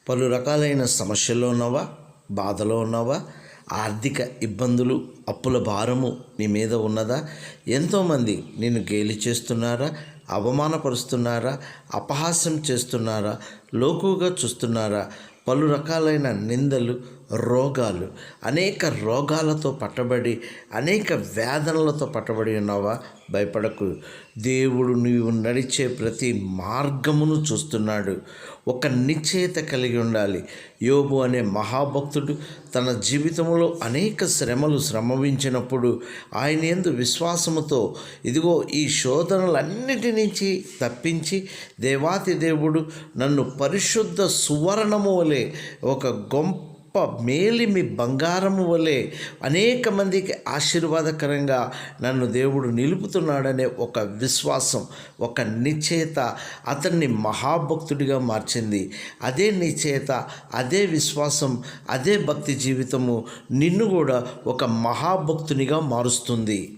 పలు రకాలైన సమస్యల్లో ఉన్నావా? బాధలో ఉన్నావా? ఆర్థిక ఇబ్బందులు, అప్పుల భారము నీ మీద ఉన్నదా? ఎంతోమంది నిన్ను గేలి చేస్తున్నారా? అవమానపరుస్తున్నారా? అపహాస్యం చేస్తున్నారా? లోకుగా చూస్తున్నారా? పలు రకాలైన నిందలు, రోగాలు, అనేక రోగాలతో పట్టబడి, అనేక వేదనలతో పట్టబడి ఉన్నావా? భయపడకు. దేవుడు నీవు నడిచే ప్రతి మార్గమును చూస్తున్నాడు. ఒక నిశ్చయత కలిగి ఉండాలి. యోబు అనే మహాభక్తుడు తన జీవితంలో అనేక శ్రమలు శ్రమవించినప్పుడు ఆయన యందు విశ్వాసముతో ఇదిగో ఈ శోధనలన్నిటి నుంచి తప్పించి, దేవాతి దేవుడు నన్ను పరిశుద్ధ సువర్ణము వలె, ఒక గొప్ప మేలిమి బంగారము వలె అనేక మందికి ఆశీర్వాదకరంగా నన్ను దేవుడు నిలుపుతున్నాడనే ఒక విశ్వాసం, ఒక నిశ్చయత అతన్ని మహాభక్తుడిగా మార్చింది. అదే నిశ్చయత, అదే విశ్వాసం, అదే భక్తి జీవితము నిన్ను కూడా ఒక మహాభక్తునిగా మారుస్తుంది.